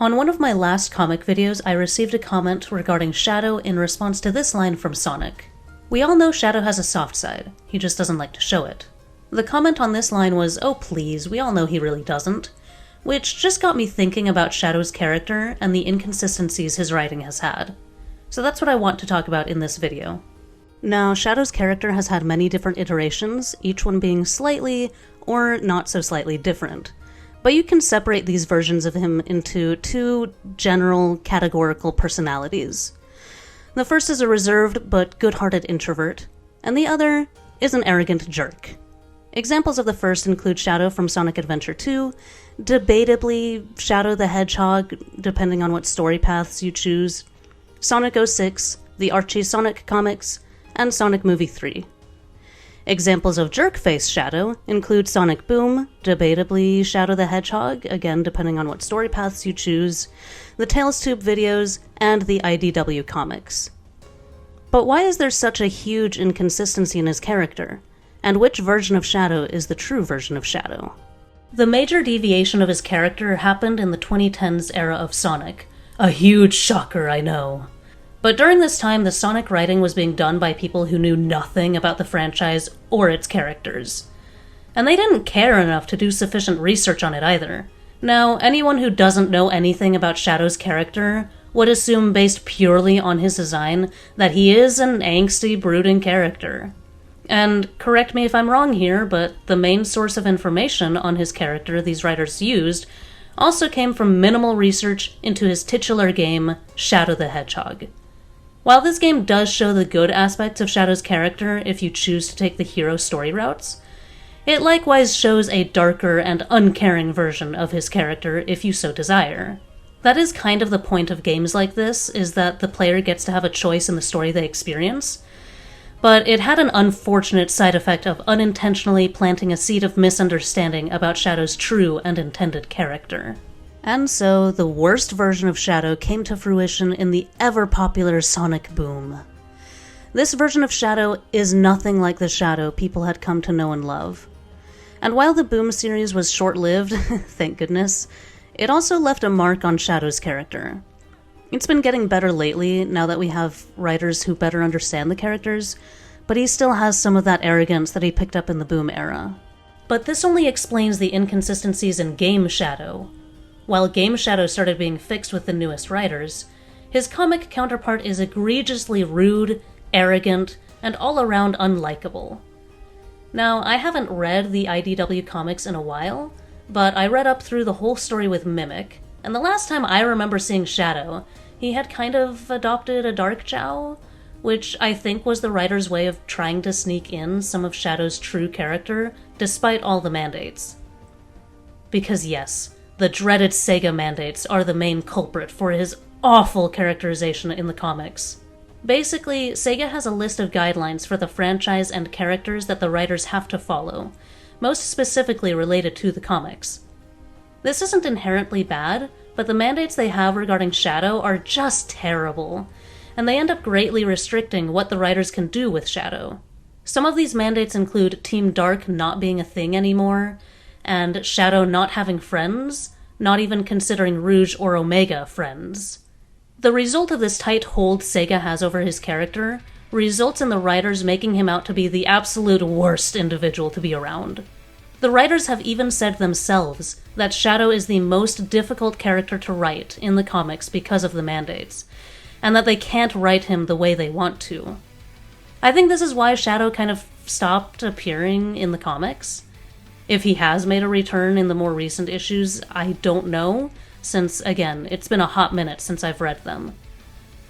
On one of my last comic videos, I received a comment regarding Shadow in response to this line from Sonic. We all know Shadow has a soft side, he just doesn't like to show it. The comment on this line was, oh please, we all know he really doesn't, which just got me thinking about Shadow's character and the inconsistencies his writing has had. So that's what I want to talk about in this video. Now, Shadow's character has had many different iterations, each one being slightly, or not so slightly, different. But you can separate these versions of him into two general categorical personalities. The first is a reserved but good-hearted introvert, and the other is an arrogant jerk. Examples of the first include Shadow from Sonic Adventure 2, debatably Shadow the Hedgehog, depending on what story paths you choose, Sonic 06, the Archie Sonic comics, and Sonic Movie 3. Examples of jerk-face Shadow include Sonic Boom, debatably Shadow the Hedgehog, again depending on what story paths you choose, the Tails Tube videos, and the IDW comics. But why is there such a huge inconsistency in his character? And which version of Shadow is the true version of Shadow? The major deviation of his character happened in the 2010s era of Sonic. A huge shocker, I know. But during this time, the Sonic writing was being done by people who knew nothing about the franchise or its characters. And they didn't care enough to do sufficient research on it either. Now, anyone who doesn't know anything about Shadow's character would assume, based purely on his design, that he is an angsty, brooding character. And correct me if I'm wrong here, but the main source of information on his character these writers used also came from minimal research into his titular game, Shadow the Hedgehog. While this game does show the good aspects of Shadow's character if you choose to take the hero story routes, it likewise shows a darker and uncaring version of his character if you so desire. That is kind of the point of games like this, is that the player gets to have a choice in the story they experience, but it had an unfortunate side effect of unintentionally planting a seed of misunderstanding about Shadow's true and intended character. And so, the worst version of Shadow came to fruition in the ever-popular Sonic Boom. This version of Shadow is nothing like the Shadow people had come to know and love. And while the Boom series was short-lived, thank goodness, it also left a mark on Shadow's character. It's been getting better lately, now that we have writers who better understand the characters, but he still has some of that arrogance that he picked up in the Boom era. But this only explains the inconsistencies in Game Shadow. While Game Shadow started being fixed with the newest writers, his comic counterpart is egregiously rude, arrogant, and all-around unlikable. Now, I haven't read the IDW comics in a while, but I read up through the whole story with Mimic, and the last time I remember seeing Shadow, he had kind of adopted a dark jowl, which I think was the writer's way of trying to sneak in some of Shadow's true character, despite all the mandates. Because yes, the dreaded Sega mandates are the main culprit for his awful characterization in the comics. Basically, Sega has a list of guidelines for the franchise and characters that the writers have to follow, most specifically related to the comics. This isn't inherently bad, but the mandates they have regarding Shadow are just terrible, and they end up greatly restricting what the writers can do with Shadow. Some of these mandates include Team Dark not being a thing anymore, and Shadow not having friends, not even considering Rouge or Omega friends. The result of this tight hold Sega has over his character results in the writers making him out to be the absolute worst individual to be around. The writers have even said themselves that Shadow is the most difficult character to write in the comics because of the mandates, and that they can't write him the way they want to. I think this is why Shadow kind of stopped appearing in the comics. If he has made a return in the more recent issues, I don't know, since, again, it's been a hot minute since I've read them.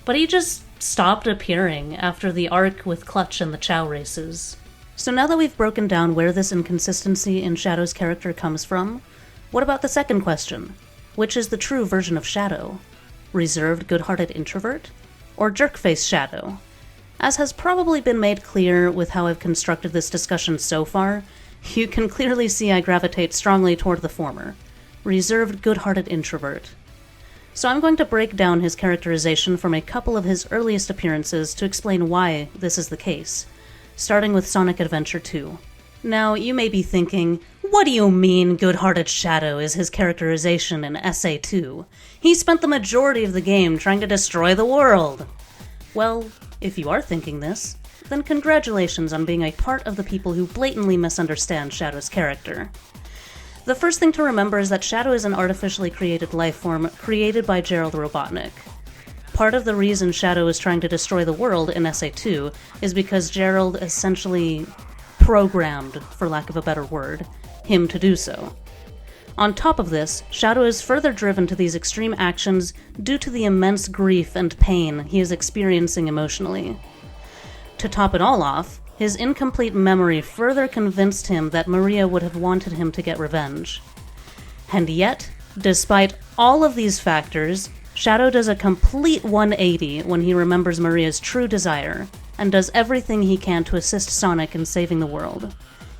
But he just stopped appearing after the arc with Clutch and the Chow races. So now that we've broken down where this inconsistency in Shadow's character comes from, what about the second question? Which is the true version of Shadow? Reserved, good-hearted introvert? Or jerk-face Shadow? As has probably been made clear with how I've constructed this discussion so far, you can clearly see I gravitate strongly toward the former. Reserved, good-hearted introvert. So I'm going to break down his characterization from a couple of his earliest appearances to explain why this is the case, starting with Sonic Adventure 2. Now, you may be thinking, What do you mean good-hearted Shadow is his characterization in SA2? He spent the majority of the game trying to destroy the world! Well, if you are thinking this, then congratulations on being a part of the people who blatantly misunderstand Shadow's character. The first thing to remember is that Shadow is an artificially created life form created by Gerald Robotnik. Part of the reason Shadow is trying to destroy the world in SA2 is because Gerald essentially programmed, for lack of a better word, him to do so. On top of this, Shadow is further driven to these extreme actions due to the immense grief and pain he is experiencing emotionally. To top it all off, his incomplete memory further convinced him that Maria would have wanted him to get revenge. And yet, despite all of these factors, Shadow does a complete 180 when he remembers Maria's true desire, and does everything he can to assist Sonic in saving the world,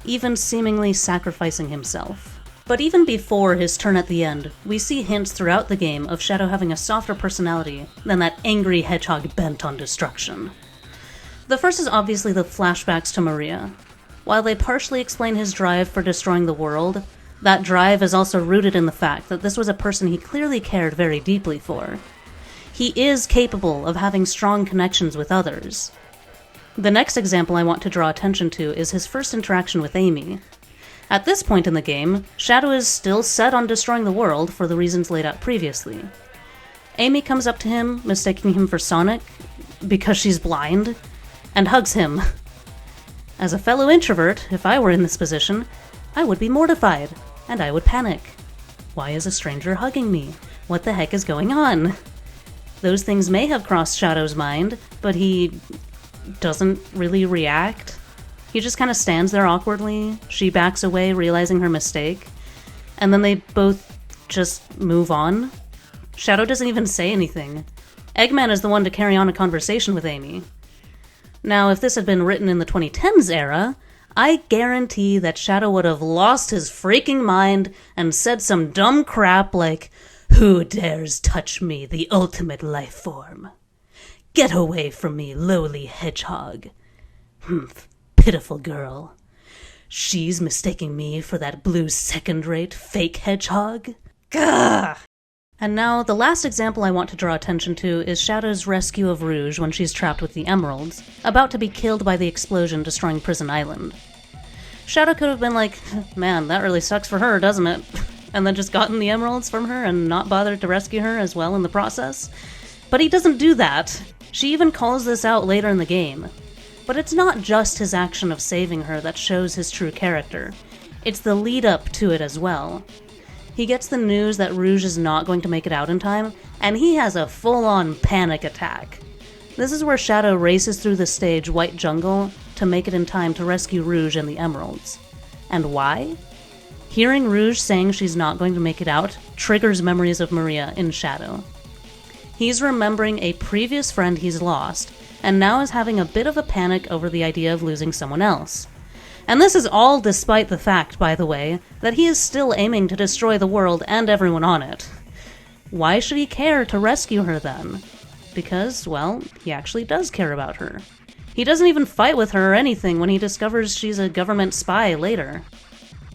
even seemingly sacrificing himself. But even before his turn at the end, we see hints throughout the game of Shadow having a softer personality than that angry hedgehog bent on destruction. The first is obviously the flashbacks to Maria. While they partially explain his drive for destroying the world, that drive is also rooted in the fact that this was a person he clearly cared very deeply for. He is capable of having strong connections with others. The next example I want to draw attention to is his first interaction with Amy. At this point in the game, Shadow is still set on destroying the world for the reasons laid out previously. Amy comes up to him, mistaking him for Sonic, because she's blind, and hugs him. As a fellow introvert, if I were in this position, I would be mortified, and I would panic. Why is a stranger hugging me? What the heck is going on? Those things may have crossed Shadow's mind, but he doesn't really react. He just kind of stands there awkwardly. She backs away, realizing her mistake, and then they both just move on. Shadow doesn't even say anything. Eggman is the one to carry on a conversation with Amy. Now, if this had been written in the 2010s era, I guarantee that Shadow would have lost his freaking mind and said some dumb crap like, "Who dares touch me, the ultimate life form? Get away from me, lowly hedgehog. Humph, pitiful girl. She's mistaking me for that blue second-rate fake hedgehog? Gah!" And now, the last example I want to draw attention to is Shadow's rescue of Rouge when she's trapped with the emeralds, about to be killed by the explosion destroying Prison Island. Shadow could have been like, "Man, that really sucks for her, doesn't it?" and then just gotten the emeralds from her and not bothered to rescue her as well in the process. But he doesn't do that. She even calls this out later in the game. But it's not just his action of saving her that shows his true character. It's the lead-up to it as well. He gets the news that Rouge is not going to make it out in time, and he has a full-on panic attack. This is where Shadow races through the stage White Jungle to make it in time to rescue Rouge and the emeralds. And why? Hearing Rouge saying she's not going to make it out triggers memories of Maria in Shadow. He's remembering a previous friend he's lost, and now is having a bit of a panic over the idea of losing someone else. And this is all despite the fact, by the way, that he is still aiming to destroy the world and everyone on it. Why should he care to rescue her then? Because, well, he actually does care about her. He doesn't even fight with her or anything when he discovers she's a government spy later.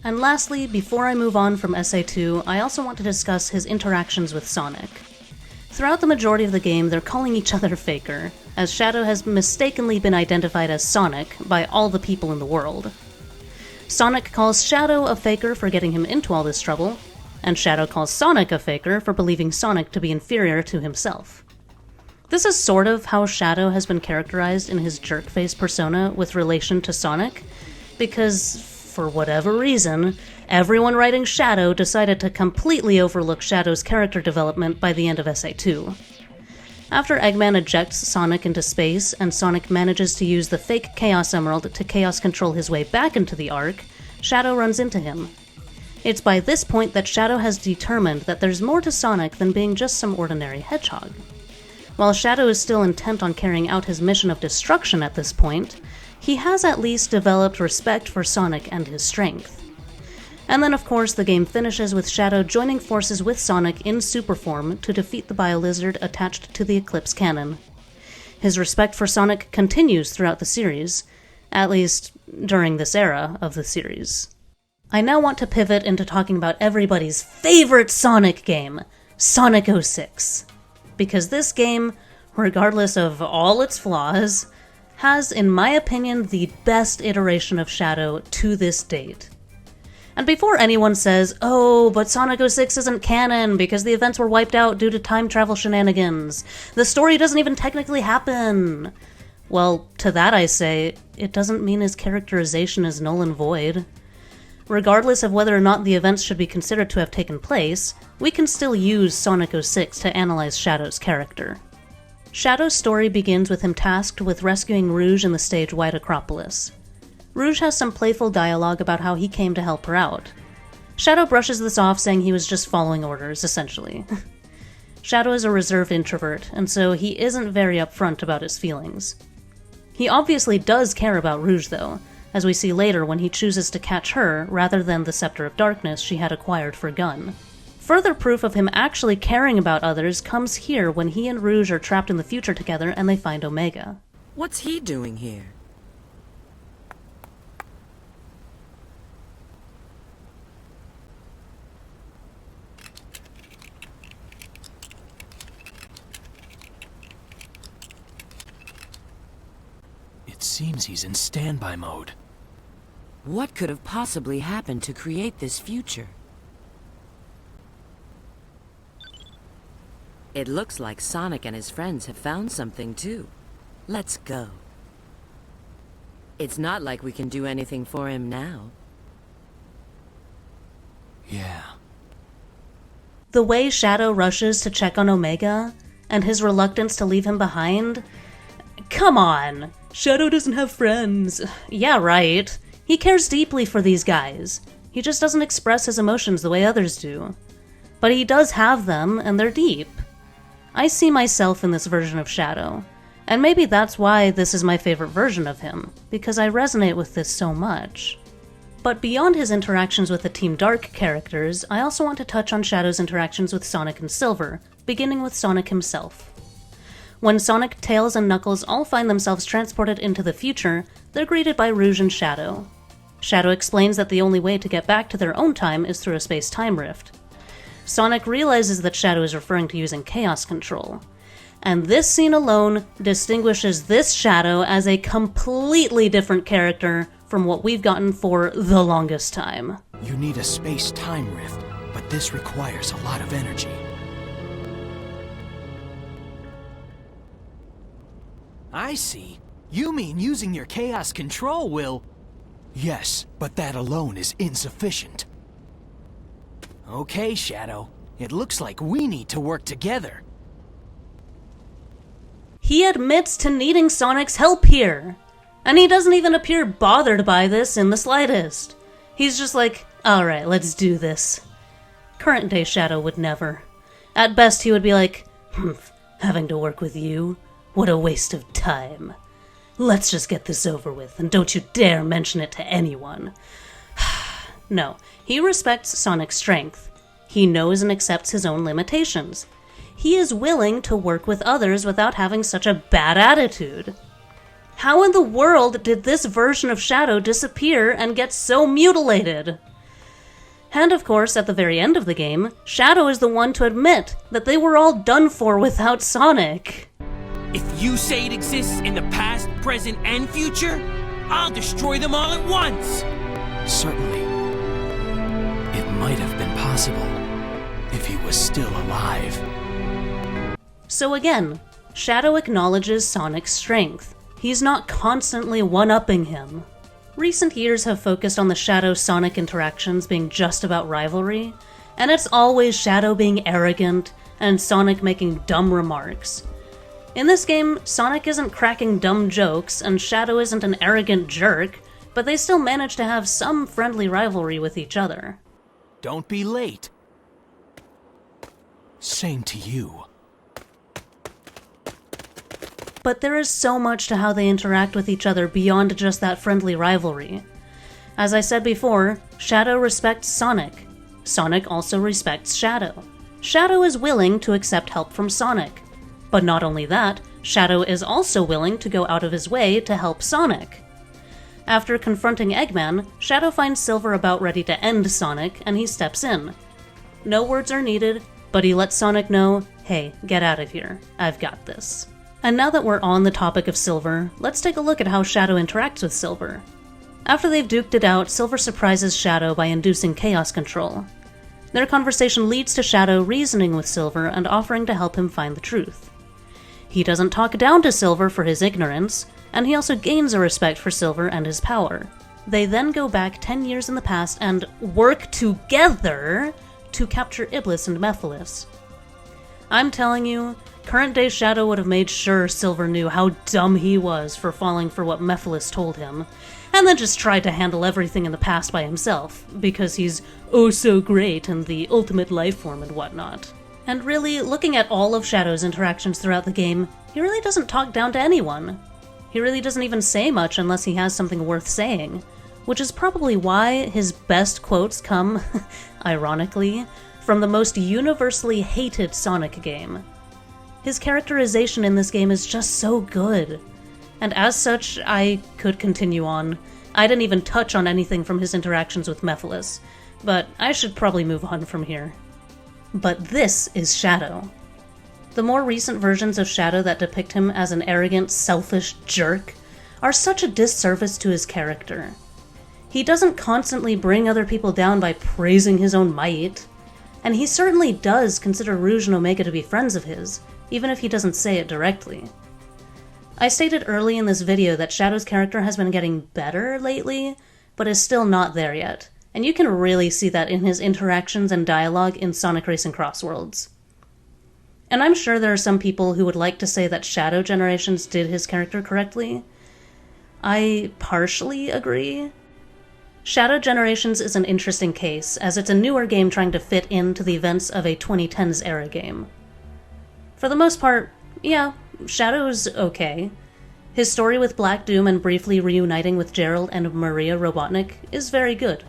And lastly, before I move on from SA2, I also want to discuss his interactions with Sonic. Throughout the majority of the game, they're calling each other Faker, as Shadow has mistakenly been identified as Sonic by all the people in the world. Sonic calls Shadow a faker for getting him into all this trouble, and Shadow calls Sonic a faker for believing Sonic to be inferior to himself. This is sort of how Shadow has been characterized in his jerk-face persona with relation to Sonic, because, for whatever reason, everyone writing Shadow decided to completely overlook Shadow's character development by the end of SA2. After Eggman ejects Sonic into space, and Sonic manages to use the fake Chaos Emerald to Chaos control his way back into the Ark, Shadow runs into him. It's by this point that Shadow has determined that there's more to Sonic than being just some ordinary hedgehog. While Shadow is still intent on carrying out his mission of destruction at this point, he has at least developed respect for Sonic and his strength. And then, of course, the game finishes with Shadow joining forces with Sonic in super form to defeat the Bio-Lizard attached to the Eclipse cannon. His respect for Sonic continues throughout the series, at least during this era of the series. I now want to pivot into talking about everybody's favorite Sonic game, Sonic 06. Because this game, regardless of all its flaws, has, in my opinion, the best iteration of Shadow to this date. And before anyone says, oh, but Sonic 06 isn't canon because the events were wiped out due to time travel shenanigans, the story doesn't even technically happen. Well, to that I say, it doesn't mean his characterization is null and void. Regardless of whether or not the events should be considered to have taken place, we can still use Sonic 06 to analyze Shadow's character. Shadow's story begins with him tasked with rescuing Rouge in the stage White Acropolis. Rouge has some playful dialogue about how he came to help her out. Shadow brushes this off, saying he was just following orders, essentially. Shadow is a reserved introvert, and so he isn't very upfront about his feelings. He obviously does care about Rouge, though, as we see later when he chooses to catch her rather than the Scepter of Darkness she had acquired for Gun. Further proof of him actually caring about others comes here when he and Rouge are trapped in the future together and they find Omega. What's he doing here? It seems he's in standby mode. What could have possibly happened to create this future? It looks like Sonic and his friends have found something too. Let's go. It's not like we can do anything for him now. Yeah. The way Shadow rushes to check on Omega, and his reluctance to leave him behind... Come on! Shadow doesn't have friends. Yeah, right. He cares deeply for these guys. He just doesn't express his emotions the way others do. But he does have them, and they're deep. I see myself in this version of Shadow, and maybe that's why this is my favorite version of him, because I resonate with this so much. But beyond his interactions with the Team Dark characters, I also want to touch on Shadow's interactions with Sonic and Silver, beginning with Sonic himself. When Sonic, Tails, and Knuckles all find themselves transported into the future, they're greeted by Rouge and Shadow. Shadow explains that the only way to get back to their own time is through a space-time rift. Sonic realizes that Shadow is referring to using Chaos Control. And this scene alone distinguishes this Shadow as a completely different character from what we've gotten for the longest time. You need a space-time rift, but this requires a lot of energy. I see. You mean using your Chaos Control will... Yes, but that alone is insufficient. Okay, Shadow. It looks like we need to work together. He admits to needing Sonic's help here. And he doesn't even appear bothered by this in the slightest. He's just like, alright, let's do this. Current day Shadow would never. At best he would be like, having to work with you? What a waste of time. Let's just get this over with, and don't you dare mention it to anyone. No, he respects Sonic's strength. He knows and accepts his own limitations. He is willing to work with others without having such a bad attitude. How in the world did this version of Shadow disappear and get so mutilated? And of course, at the very end of the game, Shadow is the one to admit that they were all done for without Sonic. If you say it exists in the past, present, and future, I'll destroy them all at once! Certainly. It might have been possible if he was still alive. So again, Shadow acknowledges Sonic's strength. He's not constantly one-upping him. Recent years have focused on the Shadow-Sonic interactions being just about rivalry, and it's always Shadow being arrogant and Sonic making dumb remarks. In this game, Sonic isn't cracking dumb jokes, and Shadow isn't an arrogant jerk, but they still manage to have some friendly rivalry with each other. Don't be late. Same to you. But there is so much to how they interact with each other beyond just that friendly rivalry. As I said before, Shadow respects Sonic. Sonic also respects Shadow. Shadow is willing to accept help from Sonic. But not only that, Shadow is also willing to go out of his way to help Sonic. After confronting Eggman, Shadow finds Silver about ready to end Sonic, and he steps in. No words are needed, but he lets Sonic know, hey, get out of here, I've got this. And now that we're on the topic of Silver, let's take a look at how Shadow interacts with Silver. After they've duked it out, Silver surprises Shadow by inducing chaos control. Their conversation leads to Shadow reasoning with Silver and offering to help him find the truth. He doesn't talk down to Silver for his ignorance, and he also gains a respect for Silver and his power. They then go back 10 years in the past and work together to capture Iblis and Mephiles. I'm telling you, current-day Shadow would have made sure Silver knew how dumb he was for falling for what Mephiles told him, and then just tried to handle everything in the past by himself, because he's oh so great and the ultimate life form and whatnot. And really, looking at all of Shadow's interactions throughout the game, he really doesn't talk down to anyone. He really doesn't even say much unless he has something worth saying, which is probably why his best quotes come, ironically, from the most universally hated Sonic game. His characterization in this game is just so good, and as such, I could continue on. I didn't even touch on anything from his interactions with Mephiles, but I should probably move on from here. But this is Shadow. The more recent versions of Shadow that depict him as an arrogant, selfish jerk are such a disservice to his character. He doesn't constantly bring other people down by praising his own might, and he certainly does consider Rouge and Omega to be friends of his, even if he doesn't say it directly. I stated early in this video that Shadow's character has been getting better lately, but is still not there yet, and you can really see that in his interactions and dialogue in Sonic Racing Cross Worlds. And I'm sure there are some people who would like to say that Shadow Generations did his character correctly. I partially agree. Shadow Generations is an interesting case, as it's a newer game trying to fit into the events of a 2010s era game. For the most part, yeah, Shadow's okay. His story with Black Doom and briefly reuniting with Gerald and Maria Robotnik is very good.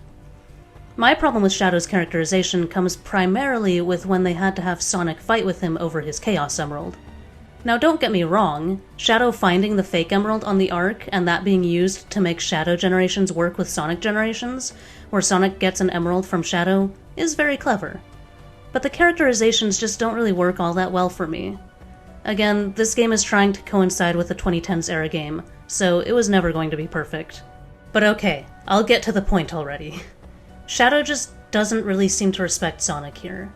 My problem with Shadow's characterization comes primarily with when they had to have Sonic fight with him over his Chaos Emerald. Now don't get me wrong, Shadow finding the fake emerald on the Ark and that being used to make Shadow Generations work with Sonic Generations, where Sonic gets an emerald from Shadow, is very clever. But the characterizations just don't really work all that well for me. Again, this game is trying to coincide with the 2010s era game, so it was never going to be perfect. But okay, I'll get to the point already. Shadow just doesn't really seem to respect Sonic here.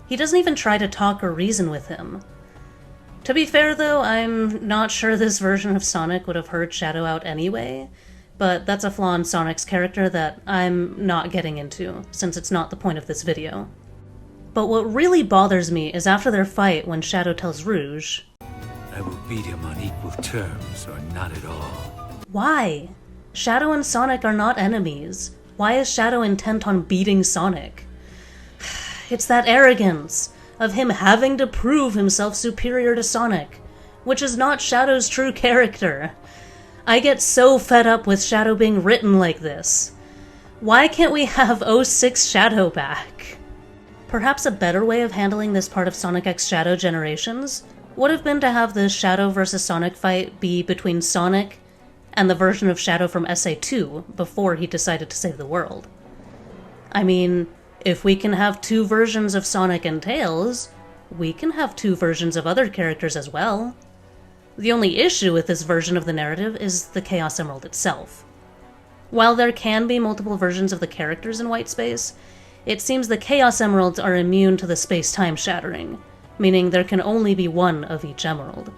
He doesn't even try to talk or reason with him. To be fair though, I'm not sure this version of Sonic would have heard Shadow out anyway, but that's a flaw in Sonic's character that I'm not getting into, since it's not the point of this video. But what really bothers me is after their fight when Shadow tells Rouge, I will beat him on equal terms or not at all. Why? Shadow and Sonic are not enemies. Why is Shadow intent on beating Sonic? It's that arrogance of him having to prove himself superior to Sonic, which is not Shadow's true character. I get so fed up with Shadow being written like this. Why can't we have 06 Shadow back? Perhaps a better way of handling this part of Sonic X Shadow Generations would have been to have the Shadow vs. Sonic fight be between Sonic and the version of Shadow from SA2 before he decided to save the world. I mean, if we can have two versions of Sonic and Tails, we can have two versions of other characters as well. The only issue with this version of the narrative is the Chaos Emerald itself. While there can be multiple versions of the characters in White Space, it seems the Chaos Emeralds are immune to the space-time shattering, meaning there can only be one of each emerald.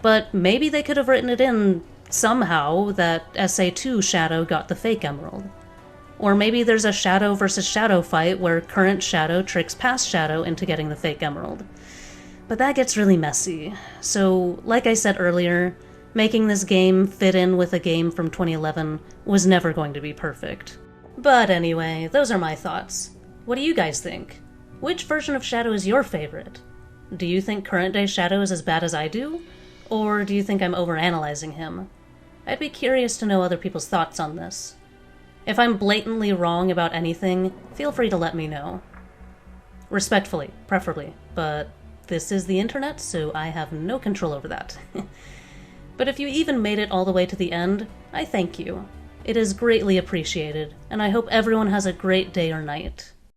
But maybe they could have written it in somehow that SA2 Shadow got the fake emerald. Or maybe there's a Shadow versus Shadow fight where current Shadow tricks past Shadow into getting the fake emerald. But that gets really messy. So, like I said earlier, making this game fit in with a game from 2011 was never going to be perfect. But anyway, those are my thoughts. What do you guys think? Which version of Shadow is your favorite? Do you think current day Shadow is as bad as I do? Or do you think I'm overanalyzing him? I'd be curious to know other people's thoughts on this. If I'm blatantly wrong about anything, feel free to let me know. Respectfully, preferably, but this is the internet, so I have no control over that. But if you even made it all the way to the end, I thank you. It is greatly appreciated, and I hope everyone has a great day or night.